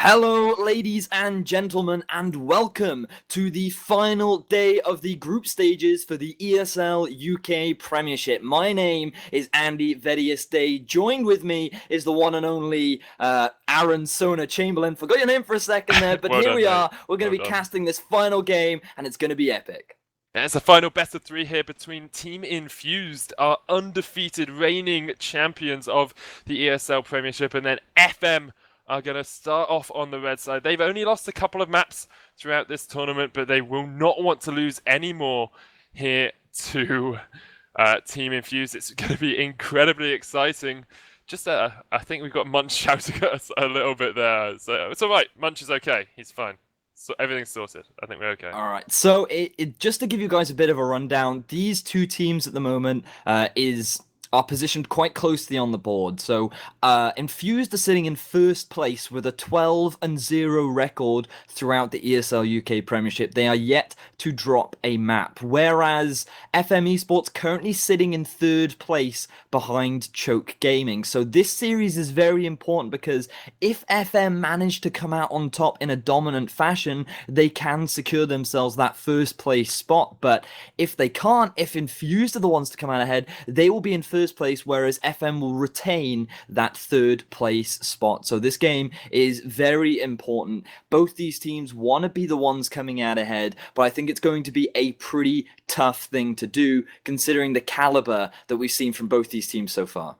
Hello, ladies and gentlemen, and welcome to the final day of the group stages for the ESL UK Premiership. My name is Andy Vedius Day. Joined with me is the one and only Aaron Sona Chamberlain. Forgot your name for a second there, but Well here done, we mate. are. We're going to Well be done. casting this final game, and it's going to be epic. Yeah, it's a final best of three here between Team Infused, our undefeated reigning champions of the ESL Premiership, and then FM are going to start off on the red side. They've only lost a couple of maps throughout this tournament, but they will not want to lose any more here to Team Infused. It's going to be incredibly exciting. Just, I think we've got Munch shouting at us a little bit there. So it's all right. Munch is okay. He's fine. So everything's sorted. I think we're okay. All right, so just to give you guys a bit of a rundown, these two teams at the moment are positioned quite closely on the board. So Infused are sitting in first place with a 12-0 record throughout the ESL UK Premiership. They are yet to drop a map, whereas FM Esports currently sitting in third place behind Choke Gaming. So this series is very important because if FM manage to come out on top in a dominant fashion, they can secure themselves that first place spot. But if they can't, if Infused are the ones to come out ahead, they will be in first place, whereas FM will retain that third place spot. So this game is very important. Both these teams want to be the ones coming out ahead, but I think it's going to be a pretty tough thing to do considering the caliber that we've seen from both these teams so far.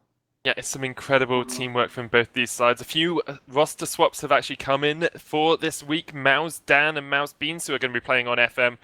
Yeah, it's some incredible teamwork from both these sides. A few roster swaps have actually come in for this week. Mouse Dan and Mouse Beans, who are going to be playing on FM,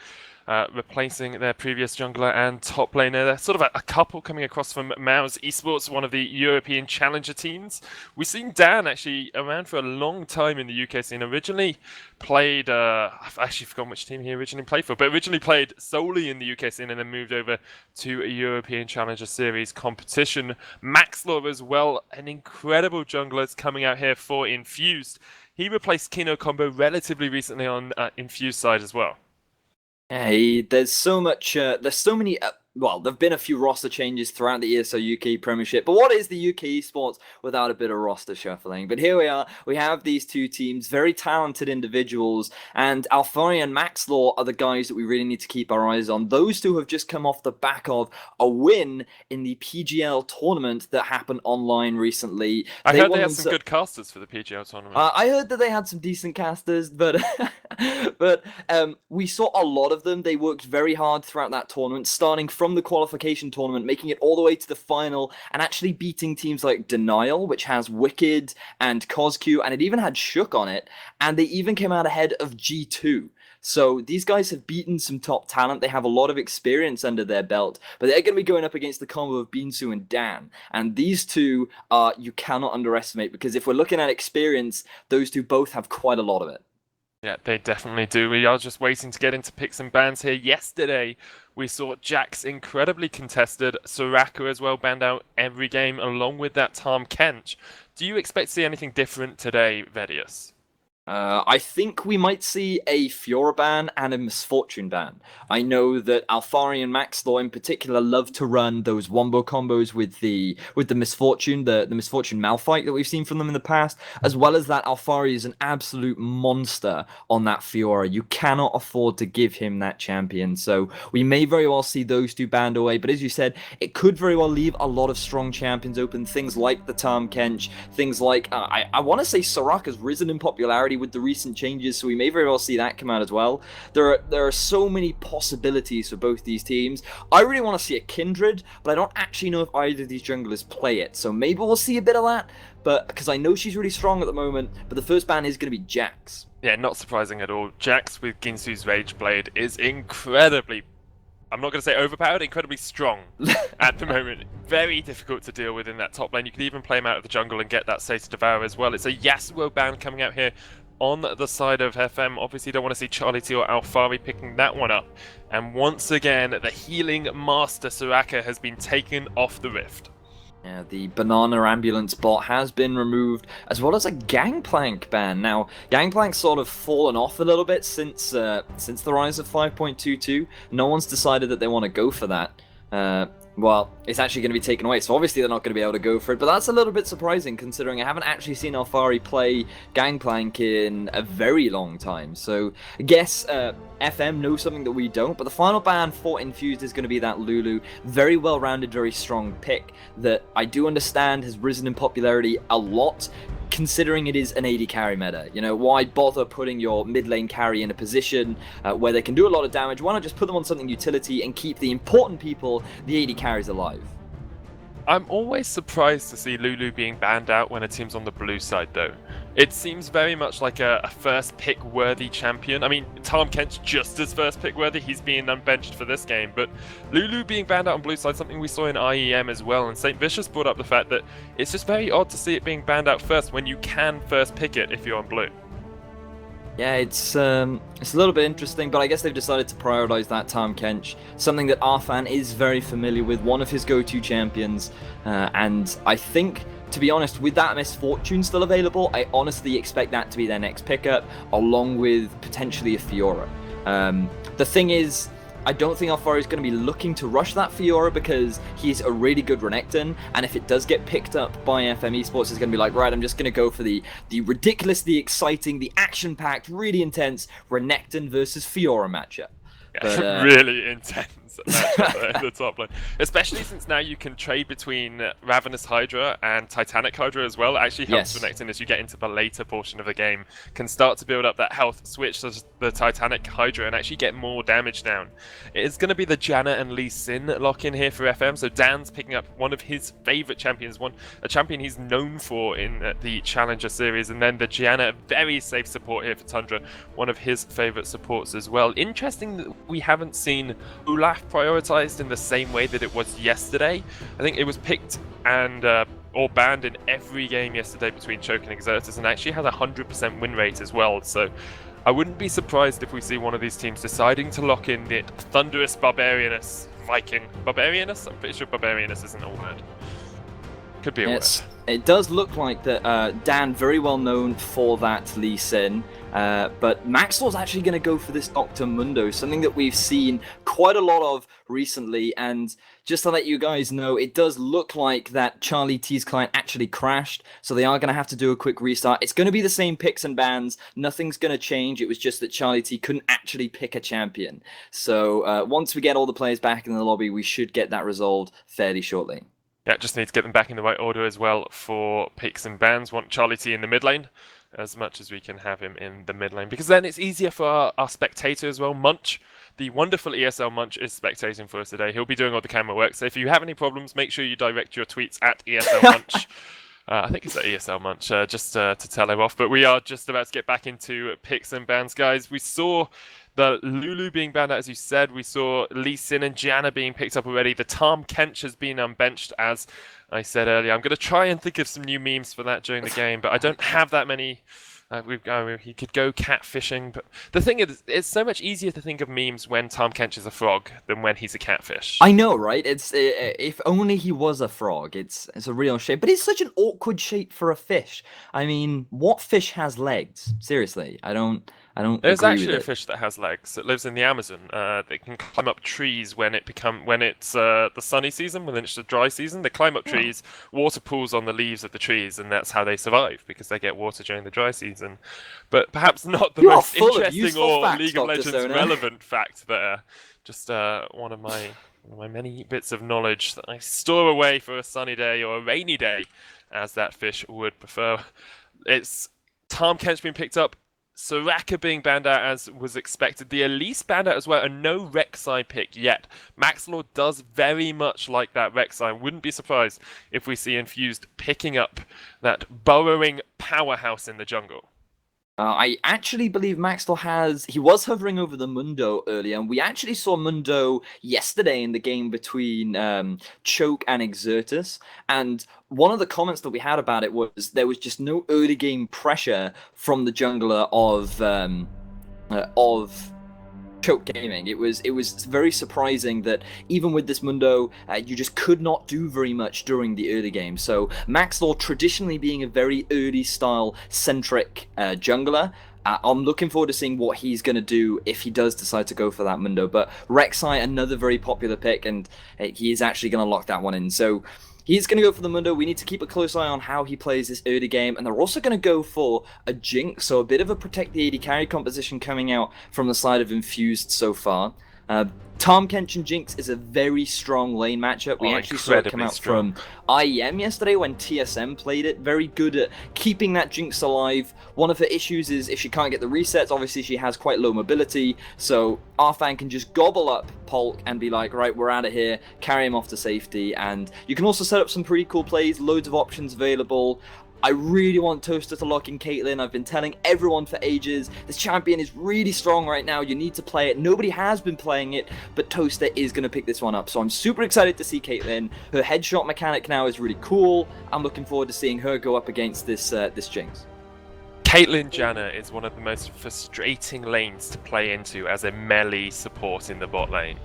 replacing their previous jungler and top laner. They're sort of a couple coming across from Mouse Esports, one of the European challenger teams. We've seen Dan actually around for a long time in the UK scene. Originally played, I've actually forgotten which team he originally played for, but originally played solely in the UK scene and then moved over to a European Challenger Series competition. Maxlaw as well, an incredible jungler is coming out here for Infused. He replaced Kino Combo relatively recently on Infused side as well. Hey, there's so much, there's so many, well, there've been a few roster changes throughout the ESL UK Premiership, but what is the UK esports without a bit of roster shuffling? But here we are, we have these two teams, very talented individuals, and Alfari and Maxlaw are the guys that we really need to keep our eyes on. Those two have just come off the back of a win in the PGL tournament that happened online recently. I heard they had some good casters for the PGL tournament. I heard that they had some decent casters, but we saw a lot of them. They worked very hard throughout that tournament, starting from the qualification tournament, making it all the way to the final, and actually beating teams like Denial, which has Wicked and CosQ, and it even had Shook on it, and they even came out ahead of G2. So these guys have beaten some top talent. They have a lot of experience under their belt, but they're going to be going up against the combo of Binsu and Dan. And these two you cannot underestimate, because if we're looking at experience, those two both have quite a lot of it. Yeah, they definitely do. We are just waiting to get into picks and bans here. Yesterday, we saw Jax incredibly contested, Soraka as well banned out every game, along with that Tom Kench. Do you expect to see anything different today, Vedius? I think we might see a Fiora ban and a Misfortune ban. I know that Alfari and Maxlaw in particular love to run those wombo combos with the Misfortune, the Misfortune Malphite that we've seen from them in the past, as well as that Alfari is an absolute monster on that Fiora. You cannot afford to give him that champion, so we may very well see those two banned away, but as you said, it could very well leave a lot of strong champions open, things like the Tahm Kench, things like, I want to say Soraka's risen in popularity with the recent changes, so we may very well see that come out as well. There are so many possibilities for both these teams. I really want to see a Kindred, but I don't actually know if either of these junglers play it, so maybe we'll see a bit of that, but because I know she's really strong at the moment, but the first ban is going to be Jax. Yeah, not surprising at all. Jax with Ginsu's Rage Blade is incredibly, I'm not going to say overpowered, incredibly strong at the moment. Very difficult to deal with in that top lane. You could even play him out of the jungle and get that Sata Devour as well. It's a Yasuo ban coming out here on the side of FM. Obviously, don't want to see Charlie T or Alfari picking that one up. And once again, the healing master Soraka has been taken off the Rift. Yeah, the Banana Ambulance bot has been removed, as well as a Gangplank ban. Now, Gangplank's sort of fallen off a little bit since the rise of 5.22. No one's decided that they want to go for that. Well, it's actually going to be taken away, so obviously they're not going to be able to go for it, but that's a little bit surprising considering I haven't actually seen Alfari play Gangplank in a very long time, so I guess FM knows something that we don't, but the final ban for Infused is going to be that Lulu. Very well-rounded, very strong pick that I do understand has risen in popularity a lot, considering it is an AD carry meta. You know, why bother putting your mid lane carry in a position where they can do a lot of damage? Why not just put them on something utility and keep the important people, the AD carries, alive? I'm always surprised to see Lulu being banned out when a team's on the blue side, though. It seems very much like a first pick worthy champion. I mean, Tom Kent's just as first pick worthy. He's being unbenched for this game, but Lulu being banned out on blue side, something we saw in IEM as well. And St. Vicious brought up the fact that it's just very odd to see it being banned out first when you can first pick it if you're on blue. Yeah, it's a little bit interesting, but I guess they've decided to prioritize that Tahm Kench, something that Arfan is very familiar with, one of his go-to champions, and I think, to be honest, with that Misfortune still available, I honestly expect that to be their next pickup, along with potentially a Fiora. The thing is, I don't think Alfari is going to be looking to rush that Fiora because he's a really good Renekton, and if it does get picked up by FM Esports, it's going to be like, right, I'm just going to go for the ridiculously exciting, the action-packed, really intense Renekton versus Fiora matchup. But, really intense matchup at the top lane. Especially since now you can trade between Ravenous Hydra and Titanic Hydra as well. It actually helps Renekton as you get into the later portion of the game. Can start to build up that health, switch to the Titanic Hydra and actually get more damage down. It is going to be the Janna and Lee Sin lock-in here for FM. So Dan's picking up one of his favourite champions, a champion he's known for in the Challenger series. And then the Janna, very safe support here for Tundra, one of his favourite supports as well. Interesting that we haven't seen Olaf prioritized in the same way that it was yesterday. I think it was picked and or banned in every game yesterday between Choke and Exertus, and actually has a 100% win rate as well. So I wouldn't be surprised if we see one of these teams deciding to lock in the Thunderous Barbarianus Viking. Barbarianus? I'm pretty sure Barbarianus isn't a word. Could be a word. It does look like that Dan, very well known for that Lee Sin, but Maxwell's actually going to go for this Dr. Mundo, something that we've seen quite a lot of recently, and just to let you guys know, it does look like that Charlie T's client actually crashed, so they are going to have to do a quick restart. It's going to be the same picks and bans, nothing's going to change, it was just that Charlie T couldn't actually pick a champion. So once we get all the players back in the lobby, we should get that resolved fairly shortly. Yeah, just need to get them back in the right order as well for picks and bans. Want Charlie T in the mid lane as much as we can have him in the mid lane, because then it's easier for our spectator as well. Munch, the wonderful ESL Munch, is spectating for us today. He'll be doing all the camera work, so if you have any problems, make sure you direct your tweets at ESL Munch. I think it's at ESL Munch, just to tell him off. But we are just about to get back into picks and bans, guys. We saw the Lulu being banned out, as you said. We saw Lee Sin and Janna being picked up already. The Tahm Kench has been unbenched, as I said earlier. I'm going to try and think of some new memes for that during the game, but I don't have that many. He could go catfishing, but the thing is, it's so much easier to think of memes when Tahm Kench is a frog than when he's a catfish. I know, right? It's if only he was a frog. It's a real shape, but it's such an awkward shape for a fish. I mean, what fish has legs? Seriously, I don't. There's actually a fish that has legs. It lives in the Amazon. They can climb up trees when it's the sunny season. When it's the dry season, they climb up trees. Water pools on the leaves of the trees, and that's how they survive, because they get water during the dry season. But perhaps not the most interesting or League of Legends relevant fact there. Just one of my many bits of knowledge that I store away for a sunny day or a rainy day, as that fish would prefer. It's Tahm Kench being picked up. Soraka being banned out as was expected. The Elise banned out as well, and no Rek'Sai pick yet. Maxlord does very much like that Rek'Sai. Wouldn't be surprised if we see Infused picking up that burrowing powerhouse in the jungle. I actually believe Maxwell he was hovering over the Mundo earlier, and we actually saw Mundo yesterday in the game between Choke and Exertus, and one of the comments that we had about it was there was just no early game pressure from the jungler of Choke Gaming. It was very surprising that even with this Mundo, you just could not do very much during the early game. So Maxlord, traditionally being a very early style centric jungler, I'm looking forward to seeing what he's going to do if he does decide to go for that Mundo. But Rek'Sai, another very popular pick, and he is actually going to lock that one in. So he's going to go for the Mundo. We need to keep a close eye on how he plays this early game. And they're also going to go for a Jinx, so a bit of a protect the AD carry composition coming out from the side of Infused so far. Tahm Kench and Jinx is a very strong lane matchup. We actually saw it come out from IEM yesterday when TSM played it. Very good at keeping that Jinx alive. One of her issues is if she can't get the resets, obviously she has quite low mobility, so Arfan can just gobble up Polk and be like, right, we're out of here, carry him off to safety. And you can also set up some pretty cool plays, loads of options available. I really want Toaster to lock in Caitlyn. I've been telling everyone for ages, this champion is really strong right now, you need to play it. Nobody has been playing it, but Toaster is going to pick this one up. So I'm super excited to see Caitlyn. Her headshot mechanic now is really cool. I'm looking forward to seeing her go up against this Jinx. Caitlyn Janna is one of the most frustrating lanes to play into as a melee support in the bot lane.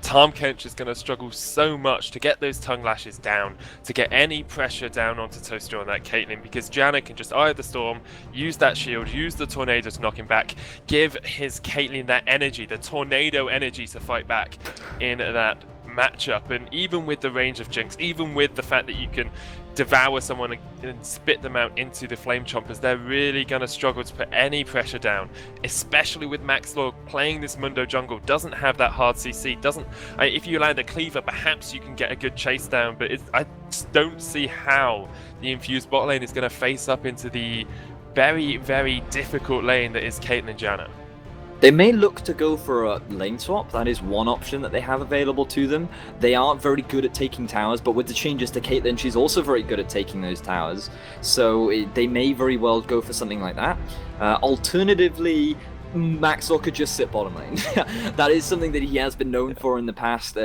Tahm Kench is going to struggle so much to get those tongue lashes down, to get any pressure down onto Toaster on that Caitlyn, because Janna can just eye the storm, use that shield, use the tornado to knock him back, give his Caitlyn that energy, the tornado energy to fight back in that matchup. And even with the range of Jinx, even with the fact that you can devour someone and spit them out into the flame chompers, they're really going to struggle to put any pressure down, especially with Maxlor playing this Mundo jungle, doesn't have that hard CC, if you land a cleaver, perhaps you can get a good chase down, but I just don't see how the Infused bot lane is going to face up into the very, very difficult lane that is Caitlyn Janna. They may look to go for a lane swap. That is one option that they have available to them. They aren't very good at taking towers, but with the changes to Caitlyn, she's also very good at taking those towers. So they may very well go for something like that. Alternatively, Maxwell could just sit bottom lane. That is something that he has been known for in the past.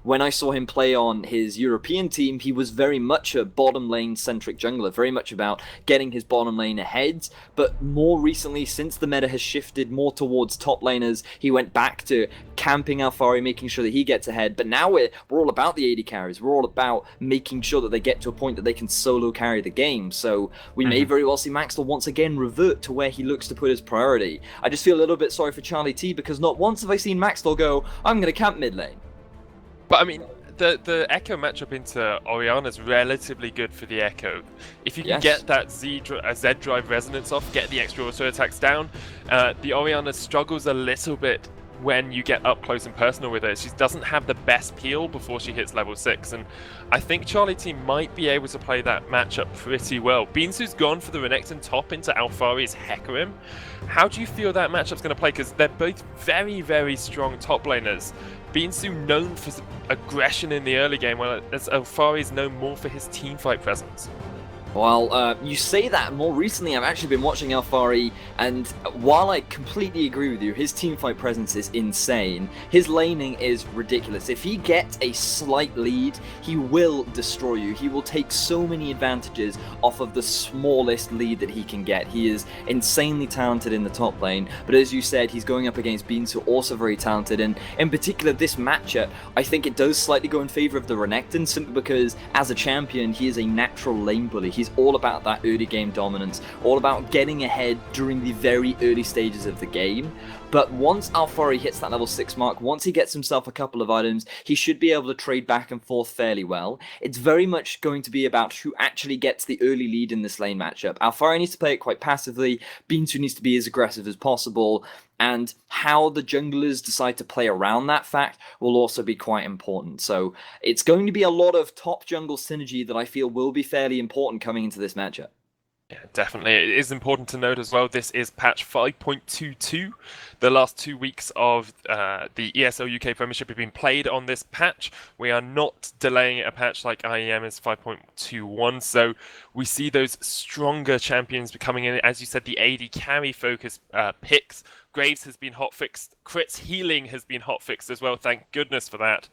When I saw him play on his European team, he was very much a bottom lane centric jungler, very much about getting his bottom lane ahead. But more recently, since the meta has shifted more towards top laners, he went back to camping Alphari, making sure that he gets ahead. But now we're all about the AD carries. We're all about making sure that they get to a point that they can solo carry the game. So we may very well see Maxwell once again revert to where he looks to put his priority. I just feel a little bit sorry for Charlie T, because not once have I seen Maxwell go, I'm going to camp mid lane. But I mean, the Echo matchup into Orianna is relatively good for the Echo. If you can get that Z drive resonance off, get the extra auto attacks down, the Orianna struggles a little bit when you get up close and personal with her. She doesn't have the best peel before she hits level 6, and I think Charlie T might be able to play that matchup pretty well. Beansu's gone for the Renekton top into Alphari's Hecarim. How do you feel that matchup's going to play? Because they're both very, very strong top laners. Beansu known for aggression in the early game, whereas Alphari is known more for his teamfight presence. Well, you say that. More recently, I've actually been watching Alphari, and while I completely agree with you, his teamfight presence is insane. His laning is ridiculous. If he gets a slight lead, he will destroy you. He will take so many advantages off of the smallest lead that he can get. He is insanely talented in the top lane, but as you said, he's going up against Beans, who are also very talented, and in particular, this matchup, I think it does slightly go in favor of the Renekton, simply because, as a champion, he is a natural lane bully. He's all about that early game dominance, all about getting ahead during the very early stages of the game. But once Alphari hits that level 6 mark, once he gets himself a couple of items, he should be able to trade back and forth fairly well. It's very much going to be about who actually gets the early lead in this lane matchup. Alphari needs to play it quite passively, Beansu needs to be as aggressive as possible, and how the junglers decide to play around that fact will also be quite important. So it's going to be a lot of top jungle synergy that I feel will be fairly important coming into this matchup. Yeah, definitely. It is important to note as well, this is patch 5.22. The last 2 weeks of the ESL UK Premiership have been played on this patch. We are not delaying a patch like IEM is 5.21, so we see those stronger champions becoming in. As you said, the AD carry focus picks. Graves has been hotfixed. Crit's healing has been hotfixed as well. Thank goodness for that.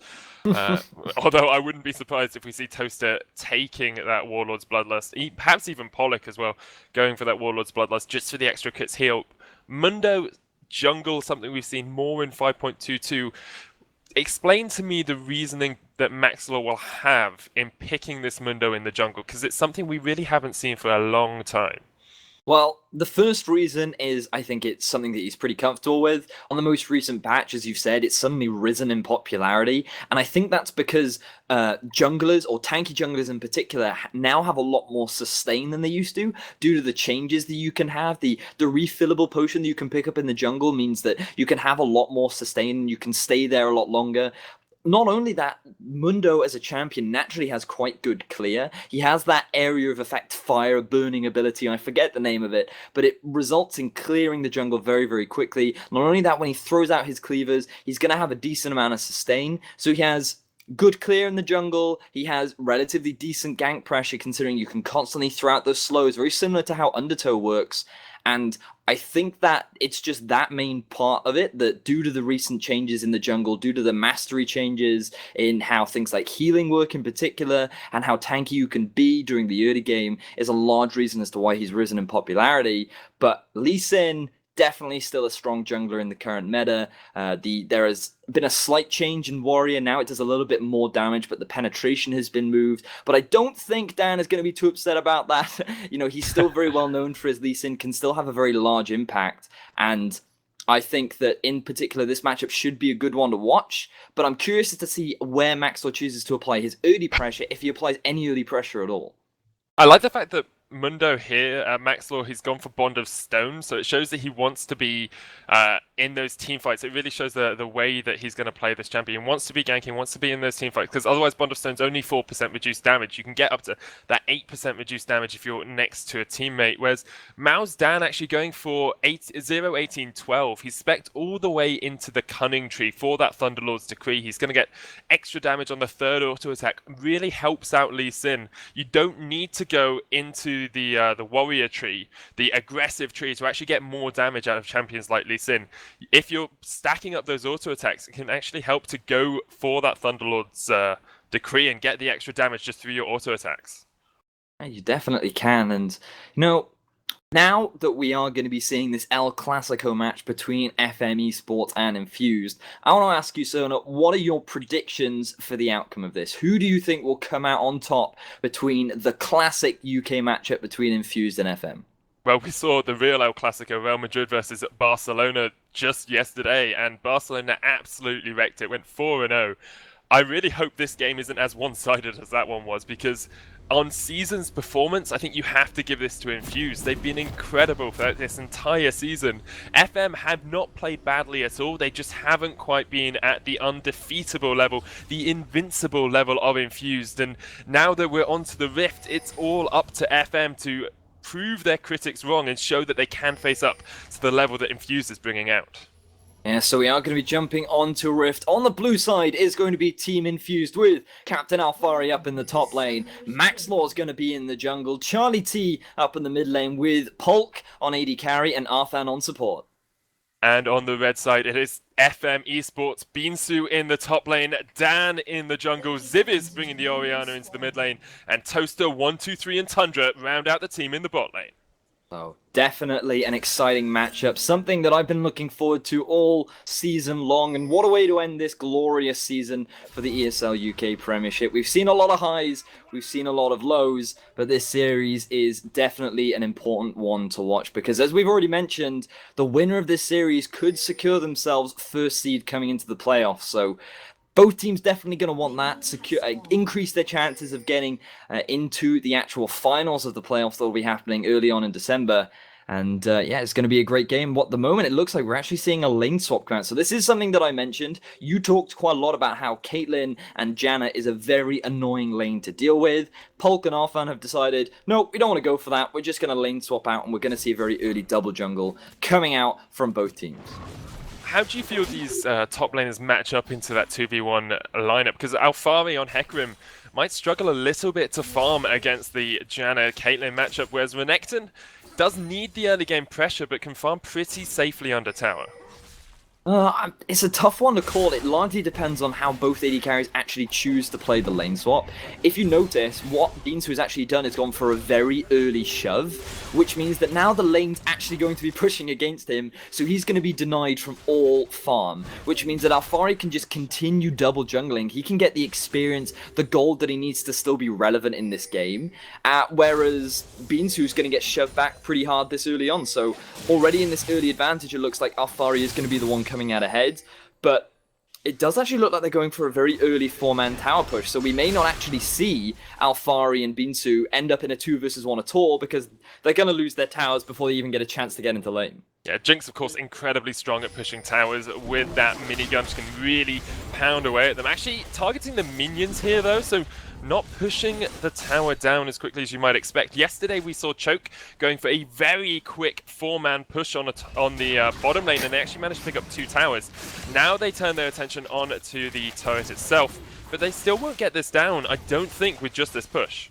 Although I wouldn't be surprised if we see Toaster taking that Warlord's Bloodlust, perhaps even Pollock as well, going for that Warlord's Bloodlust just for the extra Crit's heal. Mundo jungle, something we've seen more in 5.22. Explain to me the reasoning that Maxwell will have in picking this Mundo in the jungle, because it's something we really haven't seen for a long time. Well, the first reason is I think it's something that he's pretty comfortable with. On the most recent patch, as you've said, it's suddenly risen in popularity. And I think that's because junglers, or tanky junglers in particular, now have a lot more sustain than they used to due to the changes that you can have. The refillable potion that you can pick up in the jungle means that you can have a lot more sustain and you can stay there a lot longer. Not only that, Mundo as a champion naturally has quite good clear. He has that area of effect fire burning ability, and I forget the name of it, but it results in clearing the jungle very, very quickly. Not only that, when he throws out his cleavers, he's going to have a decent amount of sustain, so he has good clear in the jungle. He has relatively decent gank pressure considering you can constantly throw out those slows, very similar to how Undertow works. And I think that it's just that main part of it that, due to the recent changes in the jungle, due to the mastery changes in how things like healing work in particular, and how tanky you can be during the early game, is a large reason as to why he's risen in popularity. But Lee Sin, definitely still a strong jungler in the current meta. There has been a slight change in Warrior. Now it does a little bit more damage, but the penetration has been moved. But I don't think Dan is going to be too upset about that. He's still very well known for his Lee Sin, can still have a very large impact. And I think that in particular, this matchup should be a good one to watch. But I'm curious to see where Maxwell chooses to apply his early pressure, if he applies any early pressure at all. I like the fact that Mundo here, Maxlaw, he's gone for Bond of Stone, so it shows that he wants to be in those team fights. It really shows the way that he's going to play this champion. He wants to be ganking, wants to be in those team fights, because otherwise Bond of Stone's only 4% reduced damage. You can get up to that 8% reduced damage if you're next to a teammate, whereas Mao's Dan actually going for 0, 18, 12. He's spec'd all the way into the Cunning Tree for that Thunderlord's Decree. He's going to get extra damage on the third auto attack. Really helps out Lee Sin. You don't need to go into the warrior tree, the aggressive tree, to actually get more damage out of champions like Lee Sin. If you're stacking up those auto attacks, it can actually help to go for that Thunderlord's Decree and get the extra damage just through your auto attacks. You definitely can, and now that we are going to be seeing this El Clasico match between FM Esports and Infused, I want to ask you, Sona, what are your predictions for the outcome of this? Who do you think will come out on top between the classic UK matchup between Infused and FM? Well, we saw the real El Clasico, Real Madrid versus Barcelona, just yesterday, and Barcelona absolutely wrecked it, went 4-0. I really hope this game isn't as one-sided as that one was, because on Season's performance, I think you have to give this to Infused. They've been incredible for this entire season. FM have not played badly at all. They just haven't quite been at the undefeatable level, the invincible level of Infused. And now that we're onto the Rift, it's all up to FM to prove their critics wrong and show that they can face up to the level that Infused is bringing out. Yeah, so we are going to be jumping onto Rift. On the blue side is going to be Team Infused with Captain Alfari up in the top lane. Maxlaw's going to be in the jungle. Charlie T up in the mid lane with Polk on AD carry and Arthan on support. And on the red side, it is FM Esports, Beansu in the top lane, Dan in the jungle, Ziviz bringing the Orianna into the mid lane, and Toaster, 1, 2, 3, and Tundra round out the team in the bot lane. So definitely an exciting matchup, something that I've been looking forward to all season long, and what a way to end this glorious season for the ESL UK Premiership. We've seen a lot of highs, we've seen a lot of lows, but this series is definitely an important one to watch, because as we've already mentioned, the winner of this series could secure themselves first seed coming into the playoffs, so both teams definitely going to want that, increase their chances of getting into the actual finals of the playoffs that will be happening early on in December. And yeah, it's going to be a great game. At the moment, it looks like we're actually seeing a lane swap come out. So this is something that I mentioned. You talked quite a lot about how Caitlyn and Janna is a very annoying lane to deal with. Polk and Arfan have decided, no, we don't want to go for that. We're just going to lane swap out, and we're going to see a very early double jungle coming out from both teams. How do you feel these top laners match up into that 2v1 lineup? Because Alfari on Hecarim might struggle a little bit to farm against the Janna-Caitlyn matchup, whereas Renekton does need the early game pressure, but can farm pretty safely under tower. It's a tough one to call. It largely depends on how both AD carries actually choose to play the lane swap. If you notice, what Beansu has actually done is gone for a very early shove, which means that now the lane's actually going to be pushing against him, so he's going to be denied from all farm, which means that Alfari can just continue double jungling. He can get the experience, the gold that he needs to still be relevant in this game, whereas Beansu's going to get shoved back pretty hard this early on, so already in this early advantage, it looks like Alfari is going to be the one coming out ahead, but it does actually look like they're going for a very early 4-man tower push, so we may not actually see Alfari and Binsu end up in a 2 versus 1 at all, because they're going to lose their towers before they even get a chance to get into lane. Yeah, Jinx, of course, incredibly strong at pushing towers with that minigun. She can really pound away at them. Actually, targeting the minions here, though, so not pushing the tower down as quickly as you might expect. Yesterday, we saw Choke going for a very quick 4-man push on the bottom lane, and they actually managed to pick up 2 towers. Now they turn their attention on to the turret itself, but they still won't get this down, I don't think, with just this push.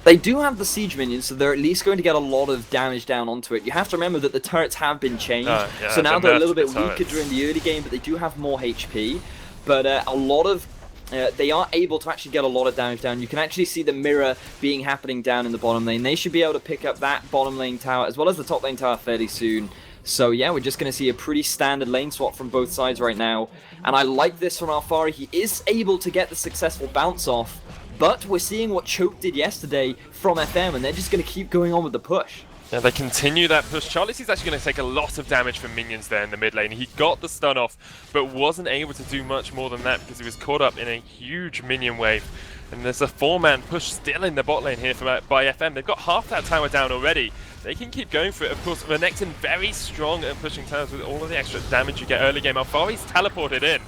They do have the siege minions, so they're at least going to get a lot of damage down onto it. You have to remember that the turrets have been changed, yeah, so now they're a little bit weaker during the early game, but they do have more HP. But a lot of... they are able to actually get a lot of damage down. You can actually see the mirror happening down in the bottom lane. They should be able to pick up that bottom lane tower, as well as the top lane tower fairly soon. So yeah, we're just going to see a pretty standard lane swap from both sides right now. And I like this from Alfari. He is able to get the successful bounce off, but we're seeing what Choke did yesterday from FM, and they're just going to keep going on with the push. Yeah, they continue that push. Charlie's actually going to take a lot of damage from minions there in the mid lane. He got the stun off, but wasn't able to do much more than that because he was caught up in a huge minion wave. And there's a 4-man push still in the bot lane here by FM. They've got half that tower down already. They can keep going for it. Of course, Renekton very strong at pushing towers with all of the extra damage you get early game. Alfari's teleported in,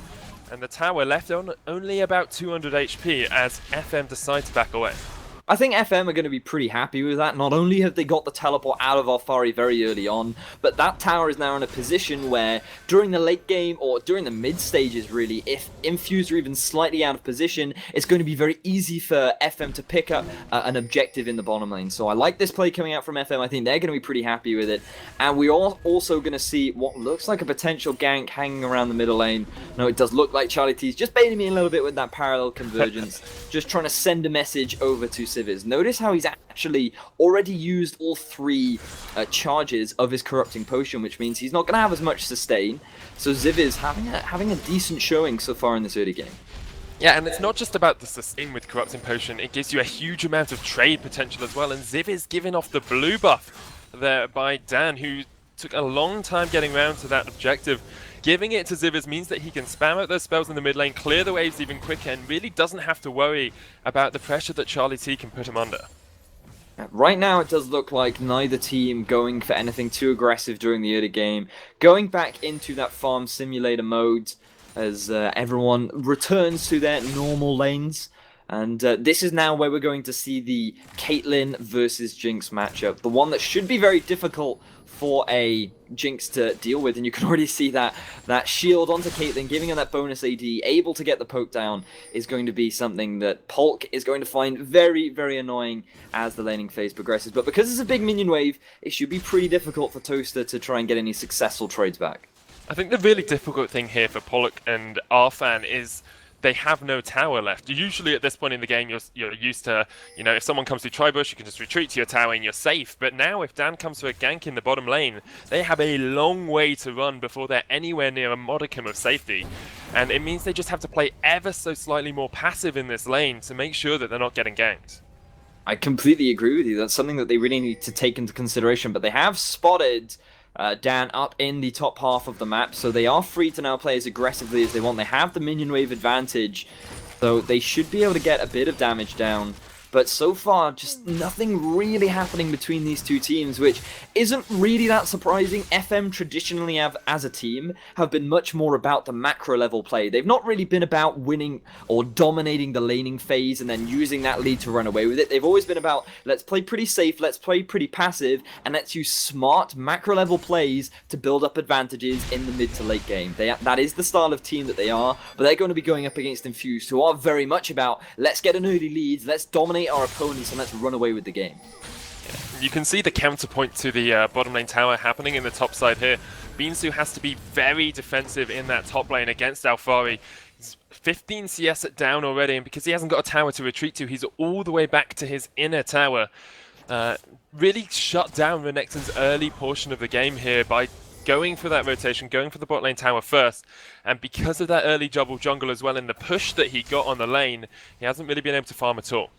and the tower left on only about 200 HP as FM decide to back away. I think FM are going to be pretty happy with that. Not only have they got the teleport out of Alfari very early on, but that tower is now in a position where during the late game, or during the mid stages really, if Infused are even slightly out of position, it's going to be very easy for FM to pick up an objective in the bottom lane. So I like this play coming out from FM. I think they're going to be pretty happy with it. And we are also going to see what looks like a potential gank hanging around the middle lane. No, it does look like Charlie T's just baiting me a little bit with that parallel convergence, just trying to send a message over to Civiz. Notice how he's actually already used all 3 charges of his corrupting potion, which means he's not going to have as much sustain. So Civiz having a decent showing so far in this early game. Yeah, and it's not just about the sustain with corrupting potion, it gives you a huge amount of trade potential as well, and Ziv is giving off the blue buff there by Dan, who took a long time getting around to that objective. Giving it to Ziviz means that he can spam out those spells in the mid lane, clear the waves even quicker, and really doesn't have to worry about the pressure that Charlie T can put him under. Right now it does look like neither team going for anything too aggressive during the early game. Going back into that farm simulator mode as everyone returns to their normal lanes. And this is now where we're going to see the Caitlyn versus Jinx matchup. The one that should be very difficult for a Jinx to deal with, and you can already see that shield onto Caitlyn, giving her that bonus AD, able to get the poke down, is going to be something that Polk is going to find very, very annoying as the laning phase progresses. But because it's a big minion wave, it should be pretty difficult for Toaster to try and get any successful trades back. I think the really difficult thing here for Pollock and Arfan is they have no tower left. Usually at this point in the game, you're used to, you know, if someone comes to Tribush, you can just retreat to your tower and you're safe. But now if Dan comes to a gank in the bottom lane, they have a long way to run before they're anywhere near a modicum of safety. And it means they just have to play ever so slightly more passive in this lane to make sure that they're not getting ganked. I completely agree with you. That's something that they really need to take into consideration. But they have spotted Dan up in the top half of the map, so they are free to now play as aggressively as they want. They have the minion wave advantage, so they should be able to get a bit of damage down. But so far, just nothing really happening between these two teams, which isn't really that surprising. FM traditionally as a team have been much more about the macro level play. They've not really been about winning or dominating the laning phase and then using that lead to run away with it. They've always been about, let's play pretty safe, let's play pretty passive, and let's use smart macro level plays to build up advantages in the mid to late game. That is the style of team that they are, but they're going to be going up against Infused, who are very much about, let's get an early lead, let's dominate our opponents, and let's run away with the game. You can see the counterpoint to the bottom lane tower happening in the top side here. Beansu has to be very defensive in that top lane against Alphari. He's 15 CS down already, and because he hasn't got a tower to retreat to, he's all the way back to his inner tower. Really shut down Renekton's early portion of the game here by going for that rotation, going for the bot lane tower first, and because of that early double jungle as well, and the push that he got on the lane, he hasn't really been able to farm at all.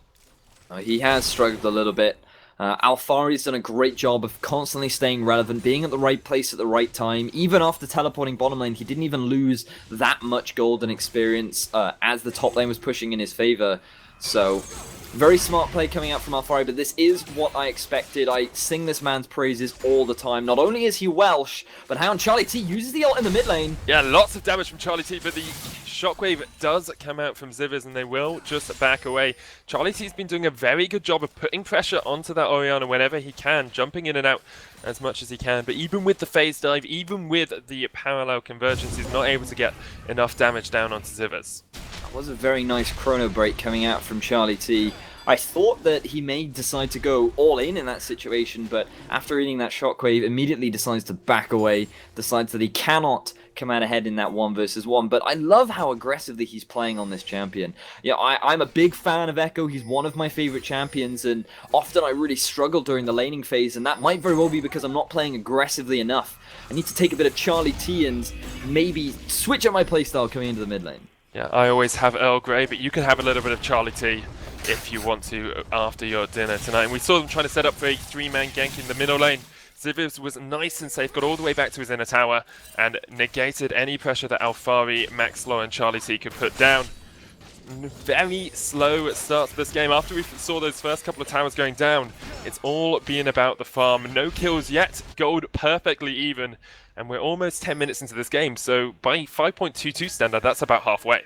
He has struggled a little bit. Alphari's done a great job of constantly staying relevant, being at the right place at the right time. Even after teleporting bottom lane, he didn't even lose that much golden experience as the top lane was pushing in his favor. So, very smart play coming out from Alphari, but this is what I expected. I sing this man's praises all the time. Not only is he Welsh, but how Charlie T uses the ult in the mid lane. Yeah, lots of damage from Charlie T, but the shockwave does come out from Zivers, and they will just back away. Charlie T's been doing a very good job of putting pressure onto that Orianna whenever he can, jumping in and out as much as he can. But even with the phase dive, even with the parallel convergence, he's not able to get enough damage down onto Zivers. Was a very nice chrono break coming out from Charlie T. I thought that he may decide to go all in that situation, but after reading that shockwave, immediately decides to back away, decides that he cannot come out ahead in that 1 versus 1. But I love how aggressively he's playing on this champion. Yeah, I'm a big fan of Echo. He's one of my favorite champions, and often I really struggle during the laning phase, and that might very well be because I'm not playing aggressively enough. I need to take a bit of Charlie T and maybe switch up my playstyle coming into the mid lane. Yeah, I always have Earl Grey, but you can have a little bit of Charlie T if you want to after your dinner tonight. And we saw them trying to set up for a 3-man gank in the middle lane. Zivers was nice and safe, got all the way back to his inner tower, and negated any pressure that Alphari, Maxlaw, and Charlie T could put down. Very slow start to this game. After we saw those first couple of towers going down, it's all been about the farm. No kills yet, gold perfectly even, and we're almost 10 minutes into this game, so by 5.22 standard, that's about halfway.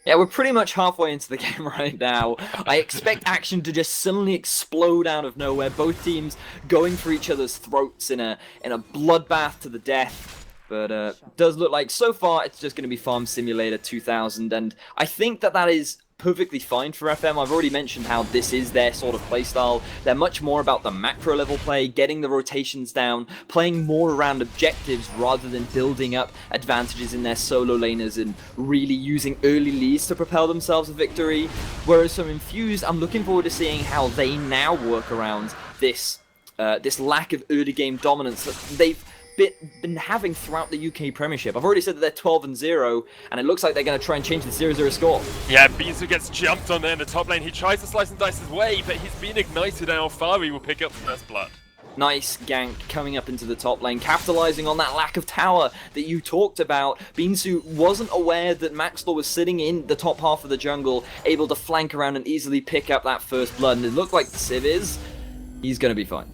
Yeah, we're pretty much halfway into the game right now. I expect action to just suddenly explode out of nowhere. Both teams going for each other's throats in a bloodbath to the death. But does look like so far it's just going to be Farm Simulator 2000, and I think that is perfectly fine for FM. I've already mentioned how this is their sort of playstyle. They're much more about the macro level play, getting the rotations down, playing more around objectives rather than building up advantages in their solo laners and really using early leads to propel themselves to victory. Whereas from Infused, I'm looking forward to seeing how they now work around this this lack of early game dominance that they've been having throughout the UK Premiership. I've already said that they're 12-0, and it looks like they're going to try and change the 0-0 score. Yeah, Beansu gets jumped on there in the top lane. He tries to slice and dice his way, but he's been ignited, and Alphari will pick up the first blood. Nice gank coming up into the top lane, capitalizing on that lack of tower that you talked about. Beansu wasn't aware that Maxlaw was sitting in the top half of the jungle, able to flank around and easily pick up that first blood, and it looked like the Civ is. He's going to be fine.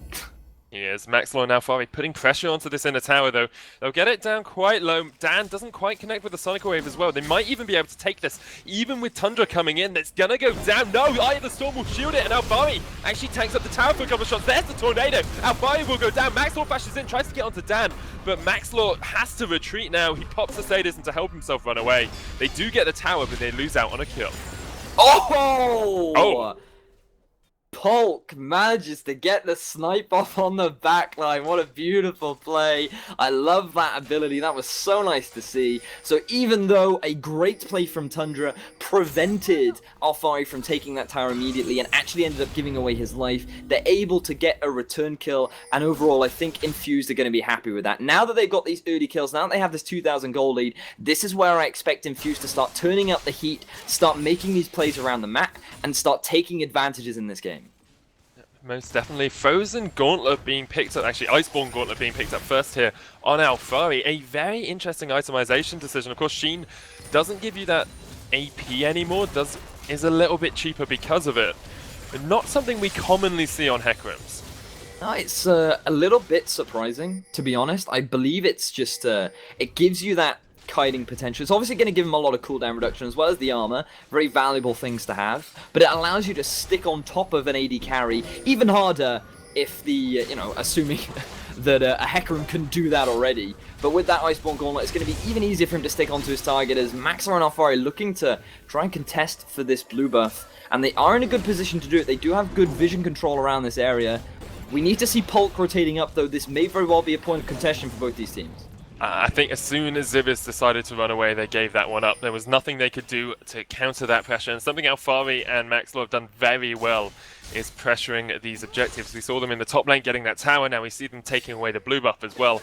He is. Maxlaw and Alphari putting pressure onto this inner tower, though. They'll get it down quite low. Dan doesn't quite connect with the Sonic Wave as well. They might even be able to take this. Even with Tundra coming in, that's going to go down. No, Eye of the Storm will shield it, and Alphari actually tanks up the tower for a couple of shots. There's the Tornado. Alphari will go down. Maxlaw flashes in, tries to get onto Dan, but Maxlaw has to retreat now. He pops the Sadism to help himself run away. They do get the tower, but they lose out on a kill. Oh! Polk manages to get the snipe off on the backline. What a beautiful play. I love that ability. That was so nice to see. So even though a great play from Tundra prevented Alphari from taking that tower immediately and actually ended up giving away his life, they're able to get a return kill. And overall, I think Infused are going to be happy with that. Now that they've got these early kills, now that they have this 2,000 gold lead, this is where I expect Infused to start turning up the heat, start making these plays around the map, and start taking advantages in this game. Most definitely. Frozen Gauntlet being picked up, actually Iceborne Gauntlet being picked up first here on Alphari. A very interesting itemization decision. Of course, Sheen doesn't give you that AP anymore, is a little bit cheaper because of it, but not something we commonly see on Hecarim's. It's a little bit surprising, to be honest. I believe it's just, it gives you that kiting potential. It's obviously going to give him a lot of cooldown reduction as well as the armor. Very valuable things to have. But it allows you to stick on top of an AD carry even harder if the, you know, assuming that a Hecarim can do that already. But with that Iceborne Gauntlet, it's going to be even easier for him to stick onto his target as Maxlaw and Alphari looking to try and contest for this blue buff. And they are in a good position to do it. They do have good vision control around this area. We need to see Polk rotating up, though. This may very well be a point of contention for both these teams. I think as soon as Zivis decided to run away, they gave that one up. There was nothing they could do to counter that pressure, and something Alfari and Maxlow have done very well is pressuring these objectives. We saw them in the top lane getting that tower, now we see them taking away the blue buff as well.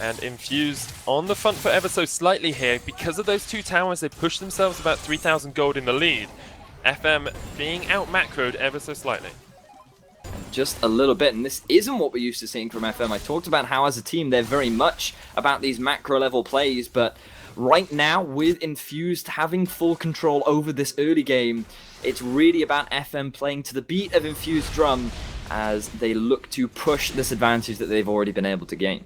And Infused on the front for ever so slightly here. Because of those two towers, they pushed themselves about 3,000 gold in the lead. FM being out macroed ever so slightly. Just a little bit, and this isn't what we're used to seeing from FM. I talked about how as a team they're very much about these macro level plays, but right now with Infused having full control over this early game, it's really about FM playing to the beat of Infused drum as they look to push this advantage that they've already been able to gain.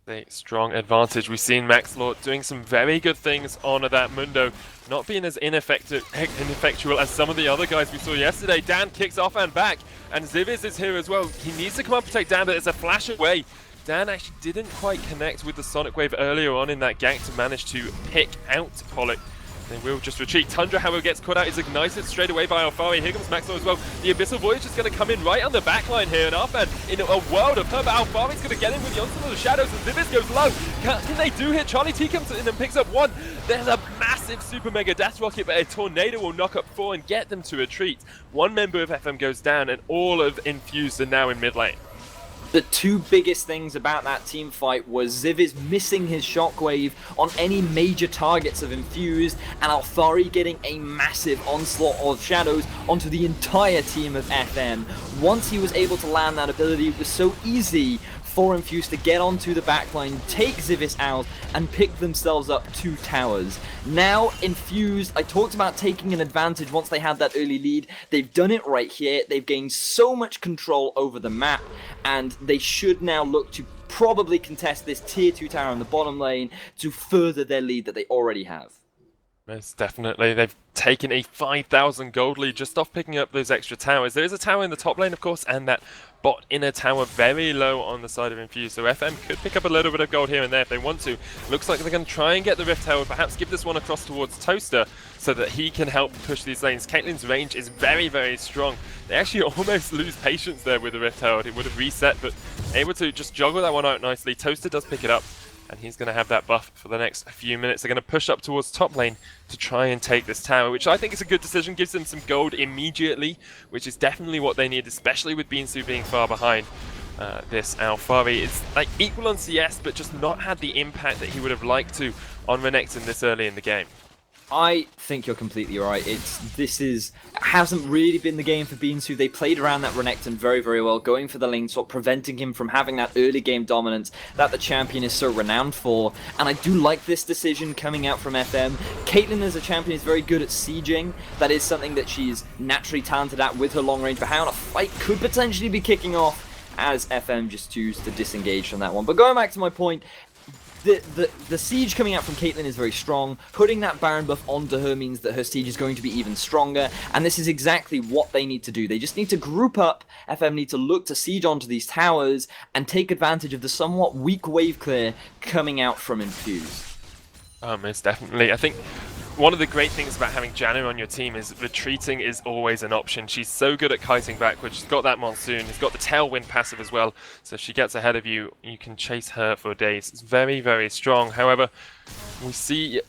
A strong advantage. We've seen Maxlaw doing some very good things on that Mundo, not being as ineffectual as some of the other guys we saw yesterday. Dan kicks off and back, and Zivis is here as well. He needs to come up and protect Dan, but it's a flash away. Dan actually didn't quite connect with the Sonic Wave earlier on in that gank to manage to pick out Pollock. They will just retreat. Tundra, however, gets caught out, is ignited straight away by Alfari. Here comes Maxwell as well. The Abyssal Voyage is going to come in right on the backline here, and Arfan in a world of hurt, but Alfari's going to get in with the onslaught of the shadows, and Zivis goes low. Can they do here? Charlie T comes in and picks up one. There's a massive super mega death rocket, but a tornado will knock up 4 and get them to retreat. One member of FM goes down, and all of Infused are now in mid lane. The two biggest things about that team fight was Zivis missing his shockwave on any major targets of Infused, and Alfari getting a massive onslaught of shadows onto the entire team of FM. Once he was able to land that ability, it was so easy for Infused to get onto the backline, take Zivis out, and pick themselves up 2 towers. Now, Infused, I talked about taking an advantage once they had that early lead. They've done it right here. They've gained so much control over the map, and they should now look to probably contest this tier 2 tower in the bottom lane to further their lead that they already have. Most definitely. They've taken a 5,000 gold lead just off picking up those extra towers. There is a tower in the top lane, of course, and that bot inner tower very low on the side of Infused. So FM could pick up a little bit of gold here and there if they want to. Looks like they're going to try and get the Rift Tower, perhaps give this one across towards Toaster so that he can help push these lanes. Caitlyn's range is very, very strong. They actually almost lose patience there with the Rift Tower. It would have reset, but able to just juggle that one out nicely. Toaster does pick it up, and he's going to have that buff for the next few minutes. They're going to push up towards top lane to try and take this tower, which I think is a good decision. Gives them some gold immediately, which is definitely what they need, especially with Beansu being far behind. This Alfari is like equal on CS, but just not had the impact that he would have liked to on Renekton this early in the game. I think you're completely right. This hasn't really been the game for Beansu. They played around that Renekton very, very well, going for the lane swap, preventing him from having that early game dominance that the champion is so renowned for. And I do like this decision coming out from FM. Caitlyn as a champion is very good at sieging. That is something that she's naturally talented at with her long range, but how a fight could potentially be kicking off as FM just choose to disengage from that one. But going back to my point, the siege coming out from Caitlyn is very strong. Putting that Baron buff onto her means that her siege is going to be even stronger, and this is exactly what they need to do. They just need to group up. FM need to look to siege onto these towers and take advantage of the somewhat weak wave clear coming out from Infused. Most definitely. I think one of the great things about having Janna on your team is retreating is always an option. She's so good at kiting backwards. She's got that Monsoon. She's got the Tailwind passive as well. So if she gets ahead of you, you can chase her for days. It's very, very strong. However, we see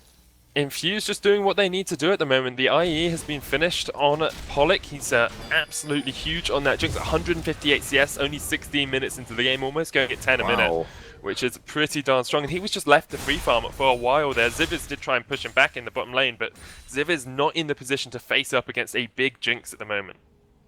Infused just doing what they need to do at the moment. The IE has been finished on Pollock. He's absolutely huge on that Jinx. 158 CS, only 16 minutes into the game, almost going at 10 a minute, which is pretty darn strong. And he was just left to free farm for a while there. Zivis did try and push him back in the bottom lane, but Zivis not in the position to face up against a big Jinx at the moment.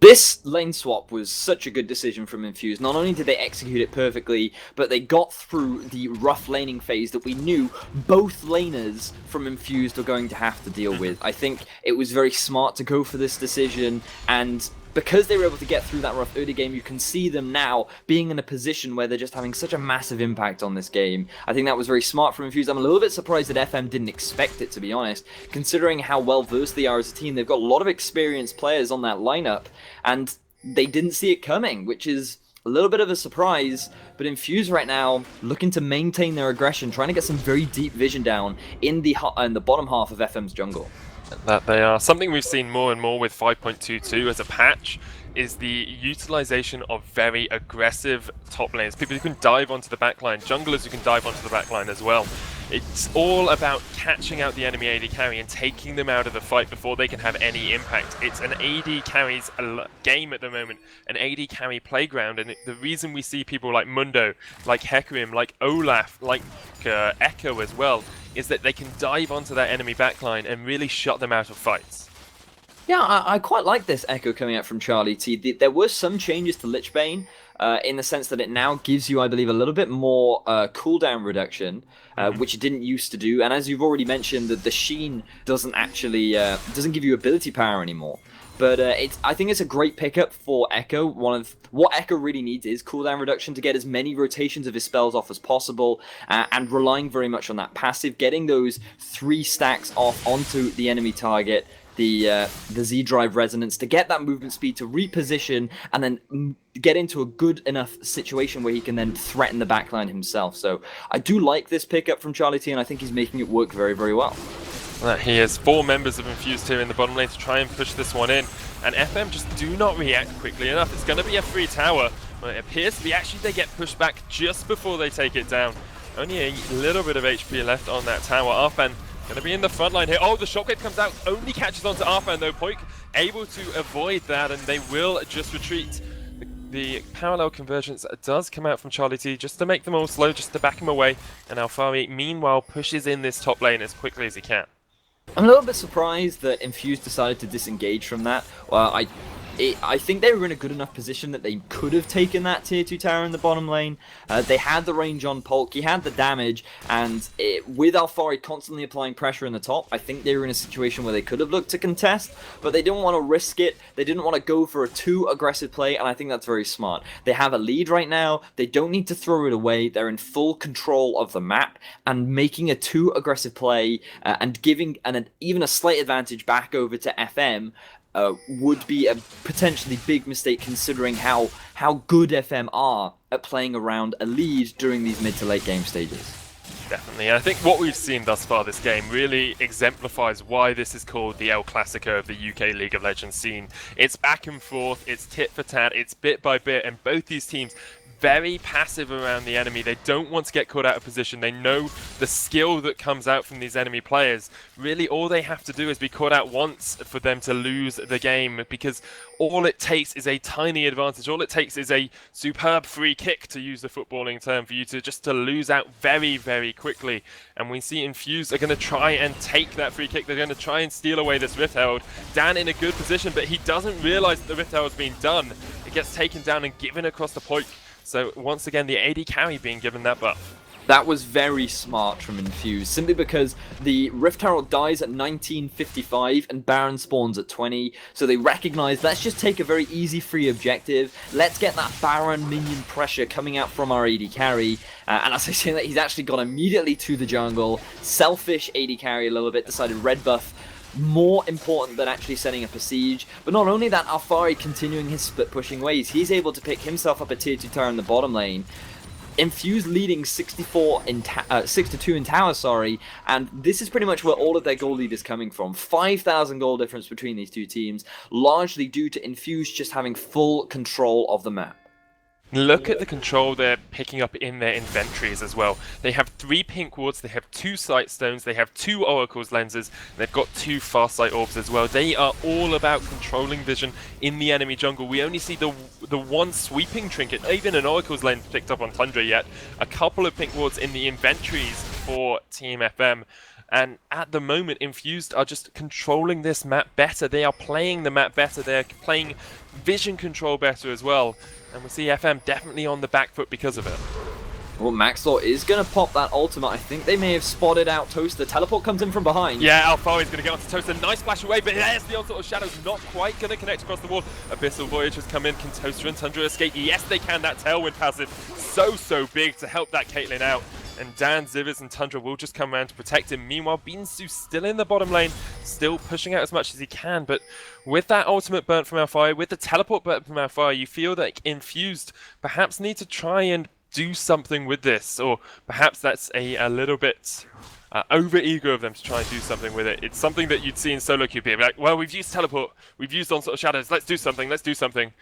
This lane swap was such a good decision from Infused. Not only did they execute it perfectly, but they got through the rough laning phase that we knew both laners from Infused were going to have to deal with. I think it was very smart to go for this decision, and because they were able to get through that rough early game, you can see them now being in a position where they're just having such a massive impact on this game. I think that was very smart from Infused. I'm a little bit surprised that FM didn't expect it, to be honest, considering how well versed they are as a team. They've got a lot of experienced players on that lineup, and they didn't see it coming, which is a little bit of a surprise. But Infused right now looking to maintain their aggression, trying to get some very deep vision down in the bottom half of FM's jungle. That they are. Something we've seen more and more with 5.22 as a patch is the utilization of very aggressive top lanes. People who can dive onto the backline, junglers who can dive onto the backline as well. It's all about catching out the enemy AD carry and taking them out of the fight before they can have any impact. It's an AD carries game at the moment, an AD carry playground, and the reason we see people like Mundo, like Hecarim, like Olaf, like Echo as well, is that they can dive onto that enemy backline and really shut them out of fights. Yeah, I quite like this echo coming out from Charlie T. There were some changes to Lich Bane, in the sense that it now gives you, I believe, a little bit more cooldown reduction, which it didn't used to do. And as you've already mentioned, that the Sheen doesn't actually doesn't give you ability power anymore. But I think it's a great pickup for Echo. What Echo really needs is cooldown reduction to get as many rotations of his spells off as possible, and relying very much on that passive, getting those 3 stacks off onto the enemy target, the Z drive resonance, to get that movement speed to reposition and then get into a good enough situation where he can then threaten the backline himself. So I do like this pickup from Charlie T, and I think he's making it work very, very well. He has 4 members of Infused here in the bottom lane to try and push this one in, and FM just do not react quickly enough. It's going to be a free tower, but it appears to be actually they get pushed back just before they take it down. Only a little bit of HP left on that tower. Arfan going to be in the front line here. Oh, the shockwave comes out, only catches onto Arfan though. Poik able to avoid that, and they will just retreat. The parallel convergence does come out from Charlie T just to make them all slow, just to back him away, and Alfari meanwhile pushes in this top lane as quickly as he can. I'm a little bit surprised that Infused decided to disengage from that. Well, I think they were in a good enough position that they could have taken that tier 2 tower in the bottom lane. They had the range on Polk, he had the damage, and with Alfari constantly applying pressure in the top, I think they were in a situation where they could have looked to contest, but they didn't want to risk it. They didn't want to go for a too aggressive play, and I think that's very smart. They have a lead right now, they don't need to throw it away, they're in full control of the map, and making a too aggressive play and giving even a slight advantage back over to FM would be a potentially big mistake, considering how good FM are at playing around a lead during these mid to late game stages. Definitely. I think what we've seen thus far this game really exemplifies why this is called the El Clasico of the UK League of Legends scene. It's back and forth, it's tit for tat, it's bit by bit, and both these teams very passive around the enemy. They don't want to get caught out of position. They know the skill that comes out from these enemy players. Really, all they have to do is be caught out once for them to lose the game, because all it takes is a tiny advantage. All it takes is a superb free kick, to use the footballing term, for you to lose out very, very quickly. And we see Infused are going to try and take that free kick. They're going to try and steal away this Rift Herald. Dan in a good position, but he doesn't realize that the Rift Herald's been done. It gets taken down and given across the point. So once again, the AD carry being given that buff. That was very smart from Infused, simply because the Rift Herald dies at 1955 and Baron spawns at 20, so they recognize, let's just take a very easy free objective, let's get that Baron minion pressure coming out from our AD carry, and as I say that, he's actually gone immediately to the jungle. Selfish AD carry a little bit, decided red buff more important than actually setting up a siege. But not only that, Alfari continuing his split pushing ways, he's able to pick himself up a tier 2 tower in the bottom lane. Infused leading 6-2 in tower, sorry, and this is pretty much where all of their gold lead is coming from. 5,000 gold difference between these two teams, largely due to Infused just having full control of the map. Look at the control they're picking up in their inventories as well. They have 3 pink wards, they have 2 sight stones, they have 2 oracle's lenses, and they've got 2 fast sight orbs as well. They are all about controlling vision in the enemy jungle. We only see the one sweeping trinket, not even an oracle's lens picked up on Tundra yet. A couple of pink wards in the inventories for Team FM. And at the moment, Infused are just controlling this map better. They are playing the map better. They're playing vision control better as well. And we see FM definitely on the back foot because of it. Well, Maxlaw is going to pop that ultimate. I think they may have spotted out Toaster. Teleport comes in from behind. Yeah, Alfari's going to get onto Toaster. Nice flash away, but there's the onslaught of Shadows. Not quite going to connect across the wall. Abyssal Voyage has come in. Can Toaster and Tundra escape? Yes, they can. That Tailwind passive so big to help that Caitlyn out. And Dan, Zivers, and Tundra will just come around to protect him. Meanwhile, Beansu still in the bottom lane, still pushing out as much as he can. But with that ultimate burnt from Alfari, with the teleport burnt from Alfari, you feel that Infused perhaps need to try and do something with this, or perhaps that's a little bit over-eager of them to try and do something with it. It's something that you'd see in solo queue, be like, well, we've used teleport, we've used onslaught of shadows, let's do something, let's do something.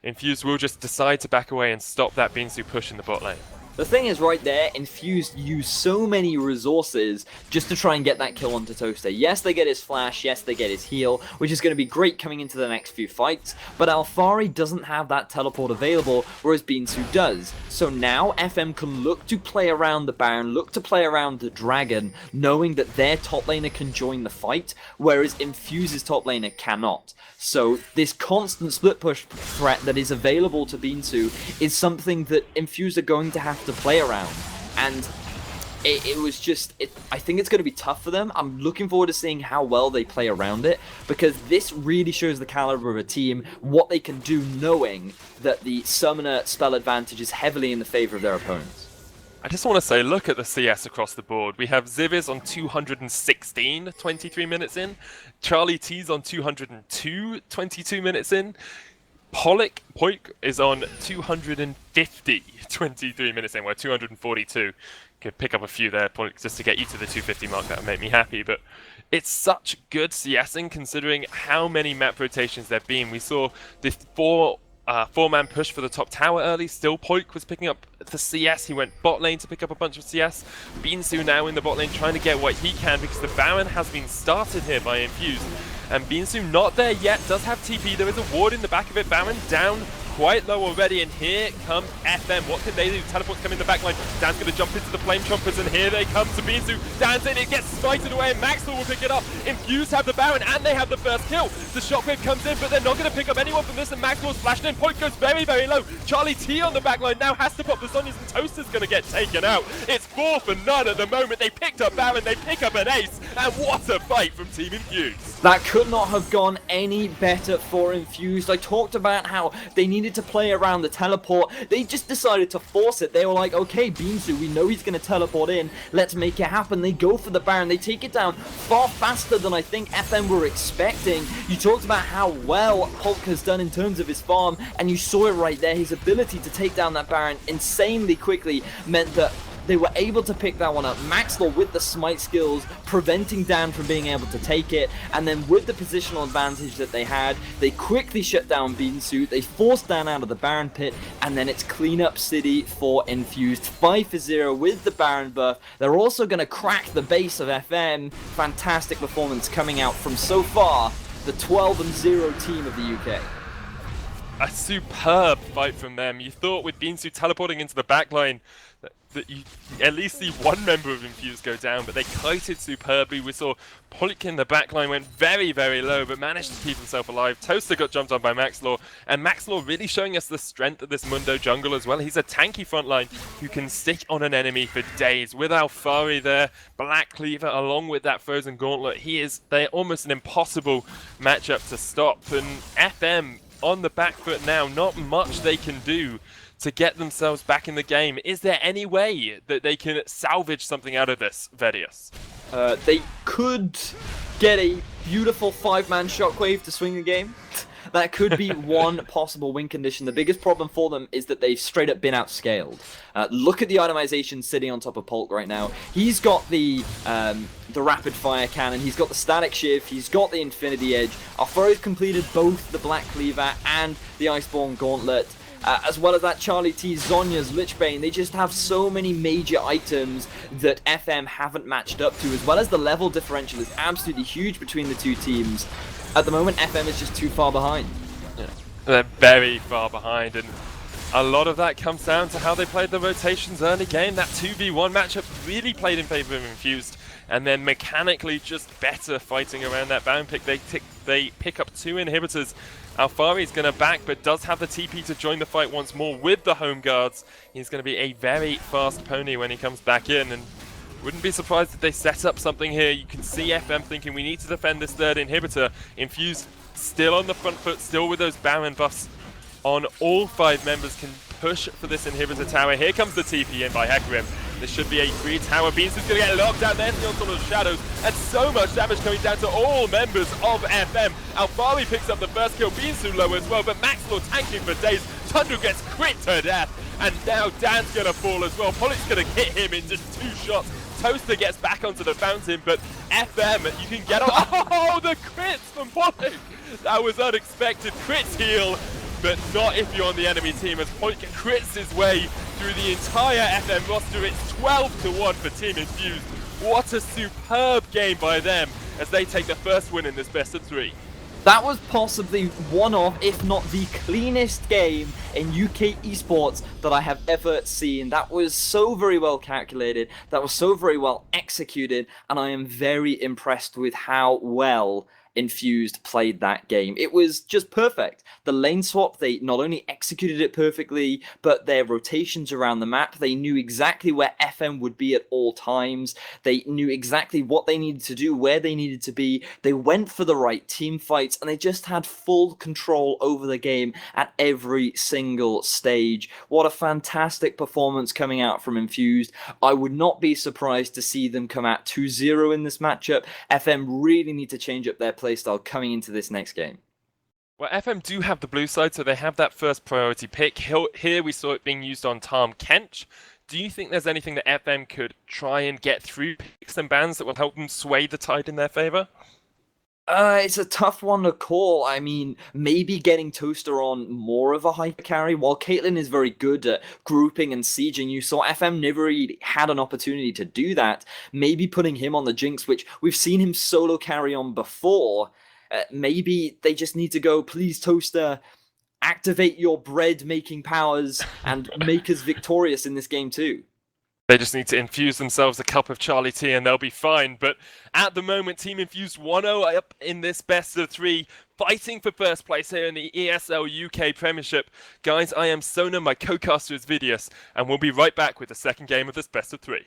Infused will just decide to back away and stop that Beansu push in the bot lane. The thing is, right there, Infused use so many resources just to try and get that kill onto Toaster. Yes, they get his flash, yes, they get his heal, which is going to be great coming into the next few fights, but Alphari doesn't have that teleport available, whereas Beansu does. So now, FM can look to play around the Baron, look to play around the Dragon, knowing that their top laner can join the fight, whereas Infuse's top laner cannot. So this constant split push threat that is available to Beansu is something that Infused are going to have to play around, and it was just, I think it's going to be tough for them. I'm looking forward to seeing how well they play around it, because this really shows the caliber of a team, what they can do knowing that the summoner spell advantage is heavily in the favor of their opponents. I just want to say, look at the CS across the board. We have Ziviz on 216, 23 minutes in. Charlie T's on 202, 22 minutes in. Poik is on 250, 23 minutes in. We're 242. Could pick up a few there, just to get you to the 250 mark. That would make me happy. But it's such good CSing considering how many map rotations there have been. We saw the four-man push for the top tower early. Still, Poik was picking up the CS. He went bot lane to pick up a bunch of CS. Beansu now in the bot lane trying to get what he can, because the Baron has been started here by Infused. And Beansu not there yet, does have TP. There is a ward in the back of it. Baron down quite low already, and here comes FM. What can they do? Teleports come in the backline. Dan's going to jump into the Flame Chompers, and here they come to Beansu. Dan's in, it gets smited away, and Maxwell will pick it up. Infused have the Baron, and they have the first kill. The Shockwave comes in, but they're not going to pick up anyone from this, and Maxwell's flashed in. Point goes very, very low. Charlie T on the backline now has to pop the Sonyas, and Toaster's going to get taken out. It's 4 for none at the moment. They picked up Baron, they pick up an ace, and what a fight from Team Infused. That could not have gone any better for Infused. I talked about how they needed to play around the teleport. They just decided to force it. They were like, okay, Beansu, we know he's going to teleport in. Let's make it happen. They go for the Baron. They take it down far faster than I think FM were expecting. You talked about how well Hulk has done in terms of his farm, and you saw it right there. His ability to take down that Baron insanely quickly meant that they were able to pick that one up. Maxwell with the smite skills, preventing Dan from being able to take it, and then with the positional advantage that they had, they quickly shut down Beansu, they forced Dan out of the Baron pit, and then it's cleanup city for Infused. 5-0 with the Baron buff. They're also going to crack the base of FM. Fantastic performance coming out from, so far, the 12-0 team of the UK. A superb fight from them. You thought with Beansu teleporting into the backline that you at least see one member of Infused go down, but they kited superbly. We saw Poik in the backline went very, very low, but managed to keep himself alive. Toaster got jumped on by Maxlaw, and Maxlaw really showing us the strength of this Mundo jungle as well. He's a tanky frontline who can stick on an enemy for days. With Alphari there, Black Cleaver along with that Frozen Gauntlet, they're almost an impossible matchup to stop. And FM on the back foot now, not much they can do to get themselves back in the game. Is there any way that they can salvage something out of this, Vedius? They could get a beautiful 5-man Shockwave to swing the game. That could be one possible win condition. The biggest problem for them is that they've straight up been outscaled. Look at the itemization sitting on top of Polk right now. He's got the rapid fire cannon, he's got the static shift, he's got the infinity edge. Alphari's completed both the Black Cleaver and the Iceborne Gauntlet. As well as that Charlie T, Zhonya's Lichbane. They just have so many major items that FM haven't matched up to, as well as the level differential is absolutely huge between the two teams. At the moment, FM is just too far behind. Yeah. They're very far behind, and a lot of that comes down to how they played the rotations early game. That 2v1 matchup really played in favor of Infused, and then mechanically just better fighting around that Baron pick. They pick up 2 inhibitors. Alphari's going to back, but does have the TP to join the fight once more with the home guards. He's going to be a very fast pony when he comes back in, and wouldn't be surprised if they set up something here. You can see FM thinking we need to defend this 3rd inhibitor. Infused still on the front foot, still with those Baron buffs on. All 5 members can push for this inhibitor tower. Here comes the TP in by Hecarim. This should be a free tower. Beans is going to get locked out there in the onslaught of shadows, and so much damage coming down to all members of FM. Alphari picks up the first kill. Beansu low as well, but Maxlaw tanking for days. Tundra gets crit to death, And now Dan's going to fall as well. Pollock's going to hit him in just 2 shots. Toaster gets back onto the fountain, but FM, you can get on. Oh, the crits from Pollock! That was unexpected. Crits heal, but not if you're on the enemy team, as Pollock crits his way through the entire FM roster. It's 12-1 for Team Infused. What a superb game by them as they take the first win in this best of 3. That was possibly one of, if not the cleanest game in UK esports that I have ever seen. That was so very well calculated, that was so very well executed, and I am very impressed with how well Infused played that game. It was just perfect. The lane swap, they not only executed it perfectly, but their rotations around the map, they knew exactly where FM would be at all times. They knew exactly what they needed to do, where they needed to be. They went for the right team fights, and they just had full control over the game at every single stage. What a fantastic performance coming out from Infused. I would not be surprised to see them come out 2-0 in this matchup. FM really need to change up their playstyle coming into this next game. Well, FM do have the blue side, so they have that first priority pick. Here we saw it being used on Tom Kench. Do you think there's anything that FM could try and get through picks and bans that will help them sway the tide in their favor? It's a tough one to call. I mean, maybe getting Toaster on more of a hyper carry. While Caitlyn is very good at grouping and sieging, you saw FM never really had an opportunity to do that. Maybe putting him on the Jinx, which we've seen him solo carry on before. Maybe they just need to go, please, Toaster, activate your bread-making powers and make us victorious in this game too. They just need to infuse themselves a cup of Charlie tea and they'll be fine. But at the moment, Team Infused 1-0 up in this best of 3, fighting for first place here in the ESL UK Premiership. Guys, I am Sona, my co-caster is Vidius, and we'll be right back with the second game of this best of 3.